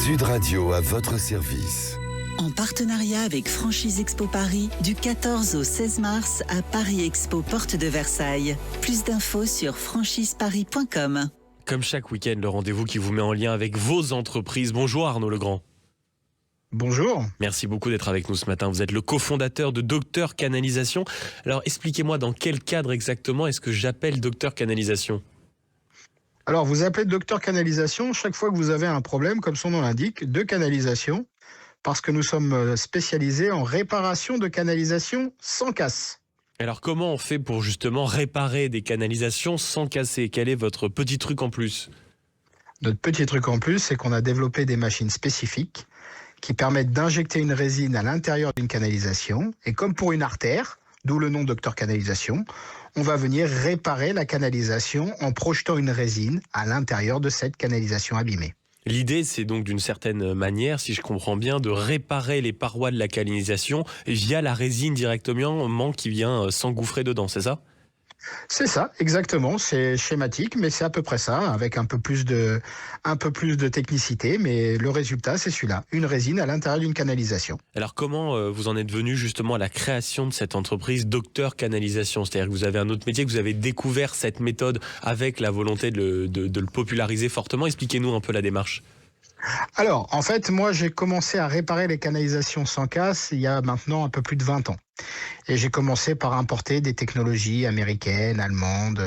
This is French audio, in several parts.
Sud Radio à votre service. En partenariat avec Franchise Expo Paris, du 14 au 16 mars à Paris Expo Porte de Versailles. Plus d'infos sur franchiseparis.com. Comme chaque week-end, le rendez-vous qui vous met en lien avec vos entreprises. Bonjour Arnaud Legrand. Bonjour. Merci beaucoup d'être avec nous ce matin. Vous êtes le cofondateur de Docteur Canalisation. Alors expliquez-moi dans quel cadre exactement est-ce que j'appelle Docteur Canalisation ? Alors vous appelez Docteur Canalisation chaque fois que vous avez un problème, comme son nom l'indique, de canalisation, parce que nous sommes spécialisés en réparation de canalisation sans casse. Alors comment on fait pour justement réparer des canalisations sans casser ? Quel est votre petit truc en plus ? Notre petit truc en plus, c'est qu'on a développé des machines spécifiques qui permettent d'injecter une résine à l'intérieur d'une canalisation, et comme pour une artère, d'où le nom Docteur Canalisation, on va venir réparer la canalisation en projetant une résine à l'intérieur de cette canalisation abîmée. L'idée, c'est donc d'une certaine manière, si je comprends bien, de réparer les parois de la canalisation via la résine directement qui vient s'engouffrer dedans, c'est ça ? C'est ça, exactement. C'est schématique, mais c'est à peu près ça, avec un peu plus de technicité. Mais le résultat, c'est celui-là, une résine à l'intérieur d'une canalisation. Alors comment vous en êtes venu justement à la création de cette entreprise Docteur Canalisation ? C'est-à-dire que vous avez un autre métier, que vous avez découvert cette méthode avec la volonté de le populariser fortement. Expliquez-nous un peu la démarche. Alors, en fait, moi, j'ai commencé à réparer les canalisations sans casse il y a maintenant un peu plus de 20 ans. Et j'ai commencé par importer des technologies américaines, allemandes,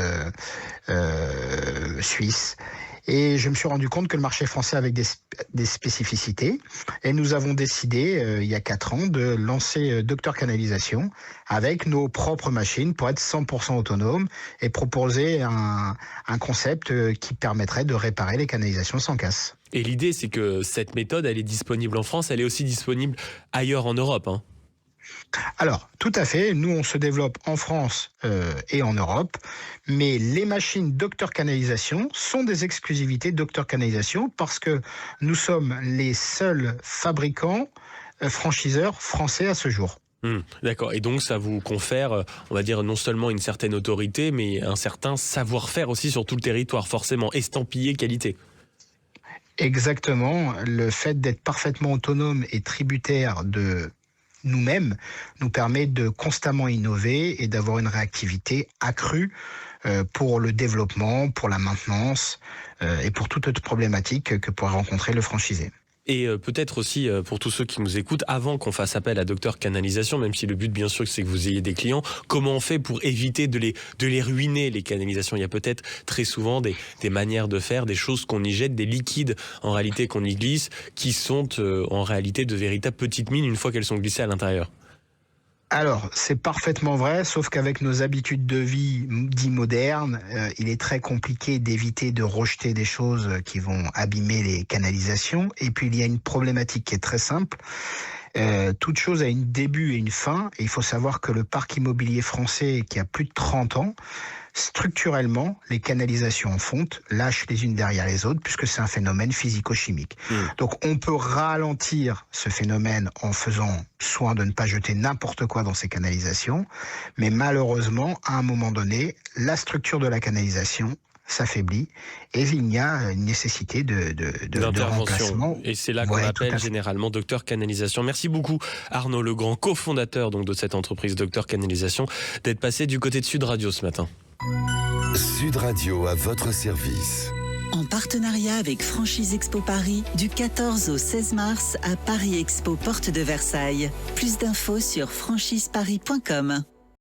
suisses. Et je me suis rendu compte que le marché français avait des spécificités. Et nous avons décidé, il y a 4 ans, de lancer Docteur Canalisation avec nos propres machines pour être 100% autonome et proposer un concept qui permettrait de réparer les canalisations sans casse. Et l'idée, c'est que cette méthode, elle est disponible en France, elle est aussi disponible ailleurs en Europe, hein. Alors, tout à fait. Nous, on se développe en France et en Europe. Mais les machines Docteur Canalisation sont des exclusivités Docteur Canalisation parce que nous sommes les seuls fabricants franchiseurs français à ce jour. D'accord. Et donc, ça vous confère, on va dire, non seulement une certaine autorité, mais un certain savoir-faire aussi sur tout le territoire, forcément, estampillé qualité. Exactement. Le fait d'être parfaitement autonome et tributaire de nous-mêmes nous permet de constamment innover et d'avoir une réactivité accrue pour le développement, pour la maintenance et pour toute autre problématique que pourra rencontrer le franchisé. Et peut-être aussi pour tous ceux qui nous écoutent, avant qu'on fasse appel à Docteur Canalisation, même si le but bien sûr c'est que vous ayez des clients, comment on fait pour éviter de les ruiner les canalisations ? Il y a peut-être très souvent des manières de faire, des choses qu'on y jette, des liquides en réalité qu'on y glisse, qui sont en réalité de véritables petites mines une fois qu'elles sont glissées à l'intérieur. Alors, c'est parfaitement vrai, sauf qu'avec nos habitudes de vie dites modernes, il est très compliqué d'éviter de rejeter des choses qui vont abîmer les canalisations. Et puis, il y a une problématique qui est très simple. Toute chose a un début et une fin. Et il faut savoir que le parc immobilier français, qui a plus de 30 ans, structurellement, les canalisations en fonte lâchent les unes derrière les autres puisque c'est un phénomène physico-chimique. Donc on peut ralentir ce phénomène en faisant soin de ne pas jeter n'importe quoi dans ces canalisations, mais malheureusement, à un moment donné, la structure de la canalisation s'affaiblit et il y a une nécessité de remplacement. Et c'est là qu'on appelle généralement Docteur Canalisation. Merci beaucoup Arnaud Legrand, cofondateur donc de cette entreprise Docteur Canalisation, d'être passé du côté de Sud Radio ce matin. Sud Radio à votre service. En partenariat avec Franchise Expo Paris, du 14 au 16 mars à Paris Expo Porte de Versailles. Plus d'infos sur franchiseparis.com.